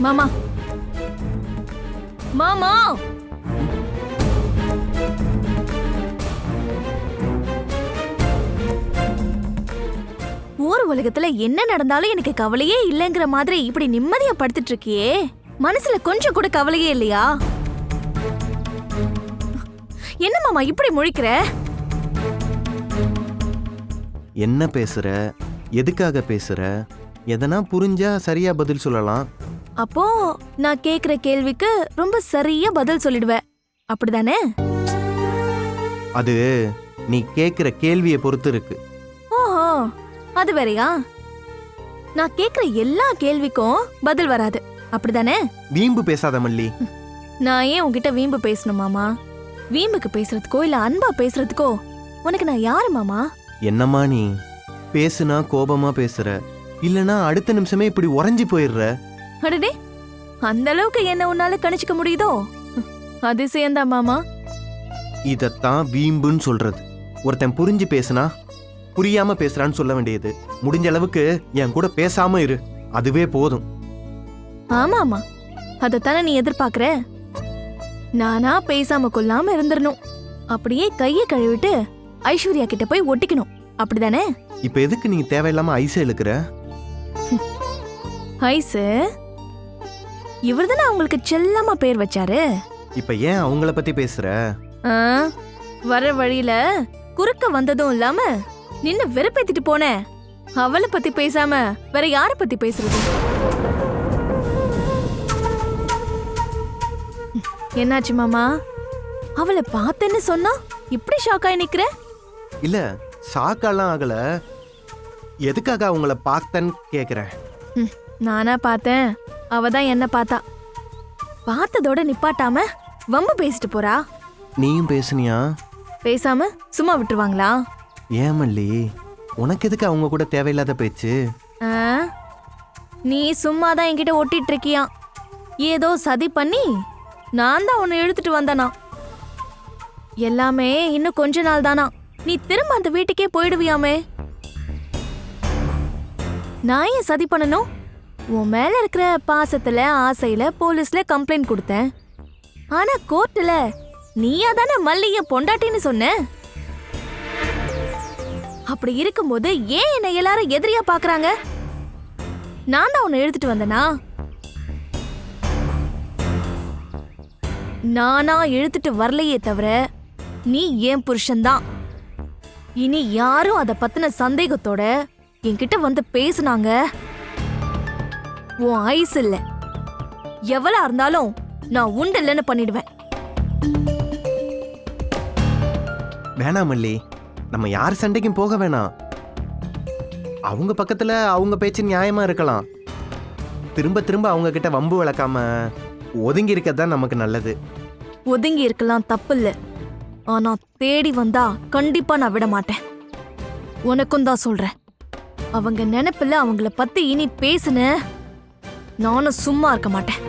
மாமா மாமா ஊர் உலகத்துல என்ன நடந்தாலும் எனக்கு கவலையே இல்லைங்கிற மாதிரி இப்படி நிம்மதியா படுத்துட்டு இருக்கியே, மனசுல கொஞ்சம் கூட கவலையே இல்லையா? என்ன மாமா இப்படி முழிக்கிற? என்ன பேசுற, எதுக்காக பேசுற, எதனா புரிஞ்சா சரியா பதில் சொல்லலாம். அப்போ நான் கேக்குற கேள்விக்கு ரொம்ப சரியா பதில் சொல்லிடுவ, அப்படிதானே? அது நீ கேக்குற கேள்வியை பொறுத்து இருக்கு. ஓஹோ, அது வேறயா? நான் கேக்குற எல்லா கேள்விக்கும் பதில் வராது, அப்படிதானே? வீம்பு பேசாத மல்லி. நான் ஏன் உன்கிட்ட வீம்பு பேசணும் மாமா? வீம்புக்கு பேசுறதுக்கோ இல்ல அன்பா பேசுறதுக்கோ உனக்கு நான் யாரு மாமா? என்னம்மா நீ பேசுனா கோபமா பேசுற, இல்லனா அடுத்த நிமிஷமே இப்படி உறைஞ்சி போயிடுற. அடடே, அந்த அளவுக்கு என்ன உன்னால கணிச்சுக்க முடியுதோ? அதிசயம்தான் மாமா. இதத்தான் வீம்புன்னு சொல்றது. ஒருத்தன் புரிஞ்சு பேசுனா புரியாம பேசுறான்னு சொல்ல வேண்டியது. முடிஞ்ச அளவுக்கு என் கூட பேசாம இரு, அதுவே போதும். ஆமா ஆமா, அதத்தானே நீ எதிர்பார்க்கற. நானா பேசாம கொள்ளாம இருந்துடணும், அப்படியே கைய கழுவிட்டு ஐஸ்வர்யா கிட்ட போய் ஒட்டிக்கணும், அப்படிதானே? இப்ப எதுக்கு நீ தேவையில்லாம ஐஸ இழுக்கிற? ஐசு இவர்தானே அவங்களுக்கு செல்லமா பேர் வச்சாரு. இப்ப ஏன் அவங்கள பத்தி பேசுற? வர வழியில குறுக்க வந்ததும் இல்லாம நின்னு வெறுப்பேத்திட்டு போன அவளை பத்தி பேசாம வேற யார பத்தி பேசுறது? என்னாச்சு மாமா? அவளை பார்த்தேன்னு சொன்னா இப்படி ஷாக் ஆகி நிக்கிற? இல்ல, ஷாக்கெல்லாம் ஆகல. எதுக்காக அவங்கள பார்த்தேன்னு கேக்குறேன். நானா பார்த்தேன், அவதான் என்ன பார்த்தா. பார்த்ததோட நிப்பாட்டாம வம்பு பேசிட்டு போறா. நீயும் பேசுனியா? பேசாம சும்மா விட்டுருவாங்களா? ஏன் மல்லி, உனக்கு எதுக்கு அவங்க கூட தேவையில்லாத பேச்சு? நீ சும்மாதான் என்கிட்ட ஒட்டிட்டு இருக்கியா? ஏதோ சதி பண்ணி நான் தான் உன்னை இழுத்துட்டு வந்தனா. எல்லாமே இன்னும் கொஞ்ச நாள் தானா, நீ திரும்ப அந்த வீட்டுக்கே போயிடுவியாமே. நான் ஏன் சதி பண்ணணும்? உன் மேல இருக்கிற பாசத்துல ஆசையில போலீஸ்ல கம்ப்ளைண்ட் கொடுத்தேன். ஆனா கோர்ட்ல நீயா தானே மல்லிய பொண்டாட்டின்னு சொன்ன. அப்படி இருக்கும்போது ஏன் என்ன எல்லாரும் எதிரியா பாக்குறாங்க? நான் தான் உன்னை இழுத்துட்டு வந்தனா? நானா இழுத்துட்டு வரலையே தவிர நீ ஏன் புருஷன்தான். இனி யாரும் அத பத்தின சந்தேகத்தோட என்கிட்ட வந்து பேசுனாங்க, உன் ஐஸ் இல்ல எவ்வளா இருந்தாலும் நான் உண்டில்லன்னு பண்ணிடுவேன். வேணாம் மல்லி, நம்ம யார் சண்டைக்கும் போக வேணாம். அவங்க பக்கத்துல அவங்க பேச்சு நியாயமா இருக்கலாம். திரும்ப திரும்ப அவங்க கிட்ட வம்பு வளர்க்காம ஒதுங்கி இருக்கதான் நமக்கு நல்லது. ஒதுங்கி இருக்கலாம், தப்பு இல்ல. ஆனா தேடி வந்தா கண்டிப்பா நான் விட மாட்டேன். உனக்கும் தான் சொல்றேன், அவங்க நினைப்புல அவங்கள பத்தி இனி பேசுன நானும் சும்மா இருக்க மாட்டேன்.